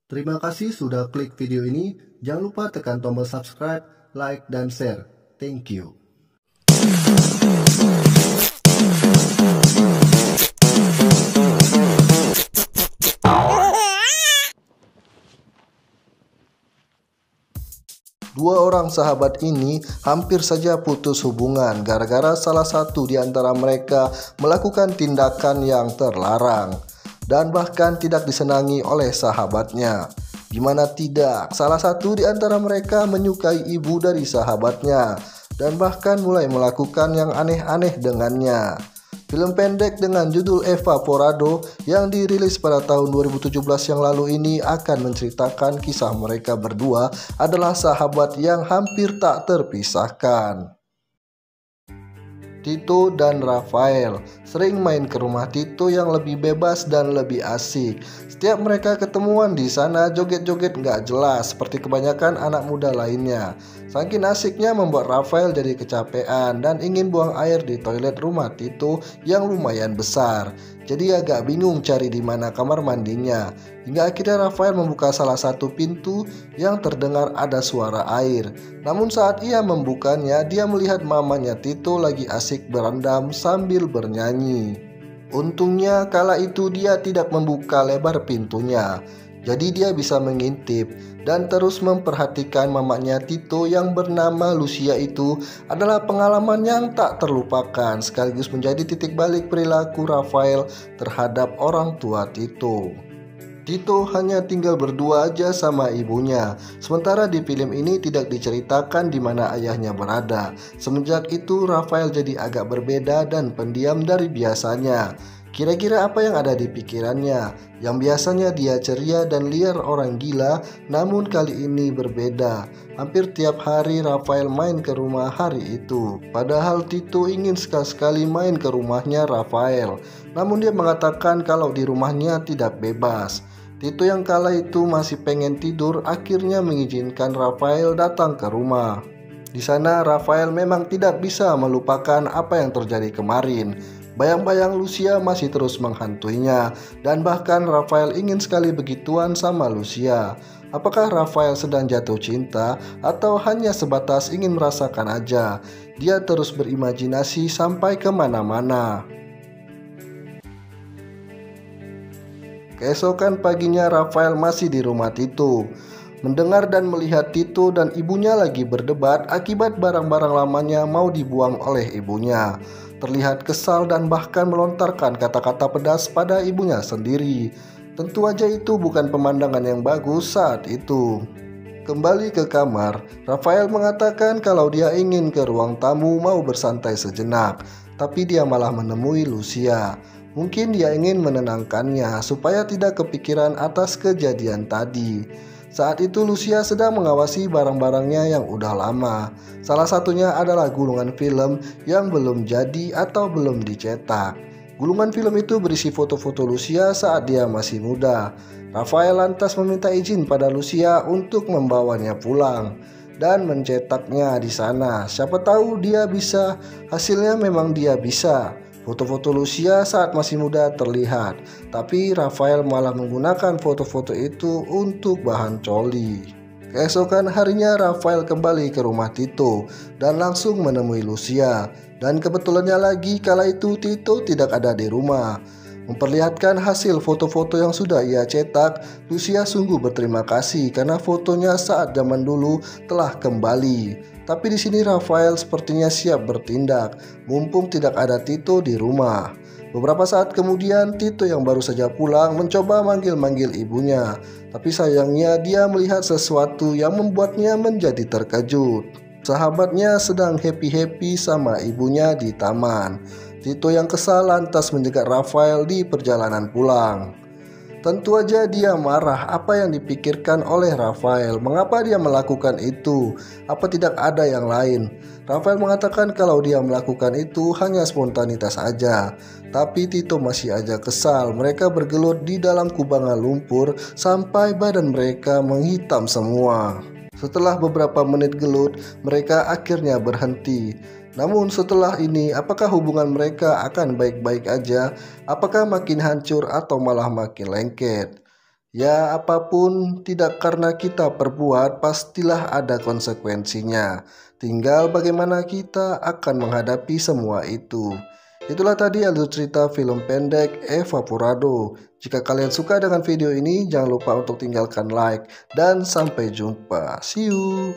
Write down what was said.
Terima kasih sudah klik video ini. Jangan lupa tekan tombol subscribe, like, dan share. Thank you. Dua orang sahabat ini hampir saja putus hubungan gara-gara salah satu di antara mereka melakukan tindakan yang terlarang dan bahkan tidak disenangi oleh sahabatnya. Gimana tidak, salah satu di antara mereka menyukai ibu dari sahabatnya dan bahkan mulai melakukan yang aneh-aneh dengannya. Film pendek dengan judul Eva Porado yang dirilis pada tahun 2017 yang lalu ini akan menceritakan kisah mereka berdua adalah sahabat yang hampir tak terpisahkan. Tito dan Rafael sering main ke rumah Tito yang lebih bebas dan lebih asik. Setiap mereka ketemuan di sana joget-joget nggak jelas seperti kebanyakan anak muda lainnya. Saking asiknya membuat Rafael jadi kecapean dan ingin buang air di toilet rumah Tito yang lumayan besar. Jadi agak bingung cari di mana kamar mandinya. Hingga akhirnya Rafael membuka salah satu pintu yang terdengar ada suara air. Namun saat ia membukanya, dia melihat mamanya Tito lagi asik berendam sambil bernyanyi. Untungnya kala itu dia tidak membuka lebar pintunya. Jadi dia bisa mengintip dan terus memperhatikan mamanya Tito yang bernama Lucia. Itu adalah pengalaman yang tak terlupakan sekaligus menjadi titik balik perilaku Rafael terhadap orang tua Tito. Tito hanya tinggal berdua aja sama ibunya. Sementara di film ini tidak diceritakan di mana ayahnya berada. Semenjak itu Rafael jadi agak berbeda dan pendiam dari biasanya. Kira-kira apa yang ada di pikirannya? Yang biasanya dia ceria dan liar orang gila, namun kali ini berbeda. Hampir tiap hari Rafael main ke rumah hari itu. Padahal Tito ingin sekali-sekali main ke rumahnya Rafael. Namun dia mengatakan kalau di rumahnya tidak bebas. Tito yang kala itu masih pengen tidur akhirnya mengizinkan Rafael datang ke rumah. Di sana Rafael memang tidak bisa melupakan apa yang terjadi kemarin. Bayang-bayang Lucia masih terus menghantuinya dan bahkan Rafael ingin sekali begituan sama Lucia. Apakah Rafael sedang jatuh cinta atau hanya sebatas ingin merasakan aja? Dia terus berimajinasi sampai kemana-mana. Keesokan paginya Rafael masih di rumah Tito. Mendengar dan melihat Tito dan ibunya lagi berdebat akibat barang-barang lamanya mau dibuang oleh ibunya. Terlihat kesal dan bahkan melontarkan kata-kata pedas pada ibunya sendiri. Tentu aja itu bukan pemandangan yang bagus saat itu. Kembali ke kamar, Rafael mengatakan kalau dia ingin ke ruang tamu mau bersantai sejenak. Tapi dia malah menemui Lucia. Mungkin dia ingin menenangkannya supaya tidak kepikiran atas kejadian tadi. Saat itu Lucia sedang mengawasi barang-barangnya yang udah lama. Salah satunya adalah gulungan film yang belum jadi atau belum dicetak. Gulungan film itu berisi foto-foto Lucia saat dia masih muda. Rafael lantas meminta izin pada Lucia untuk membawanya pulang dan mencetaknya di sana. Siapa tahu dia bisa, hasilnya memang dia bisa. Foto-foto Lucia saat masih muda terlihat, tapi Rafael malah menggunakan foto-foto itu untuk bahan coli. Keesokan harinya Rafael kembali ke rumah Tito dan langsung menemui Lucia. Dan kebetulannya lagi kala itu Tito tidak ada di rumah. Memperlihatkan hasil foto-foto yang sudah ia cetak, Lucia sungguh berterima kasih karena fotonya saat zaman dulu telah kembali. Tapi di sini Rafael sepertinya siap bertindak, mumpung tidak ada Tito di rumah. Beberapa saat kemudian Tito yang baru saja pulang mencoba manggil-manggil ibunya. Tapi sayangnya dia melihat sesuatu yang membuatnya menjadi terkejut. Sahabatnya sedang happy-happy sama ibunya di taman. Tito yang kesal lantas menjegat Rafael di perjalanan pulang. Tentu aja dia marah apa yang dipikirkan oleh Rafael. Mengapa dia melakukan itu? Apa tidak ada yang lain? Rafael mengatakan kalau dia melakukan itu hanya spontanitas aja. Tapi Tito masih aja kesal. Mereka bergelut di dalam kubangan lumpur sampai badan mereka menghitam semua. Setelah beberapa menit gelut, mereka akhirnya berhenti. Namun setelah ini, apakah hubungan mereka akan baik-baik aja? Apakah makin hancur atau malah makin lengket? Ya, apapun tidak karena kita perbuat, pastilah ada konsekuensinya. Tinggal bagaimana kita akan menghadapi semua itu. Itulah tadi alur cerita film pendek Evaporado. Jika kalian suka dengan video ini, jangan lupa untuk tinggalkan like dan sampai jumpa. See you.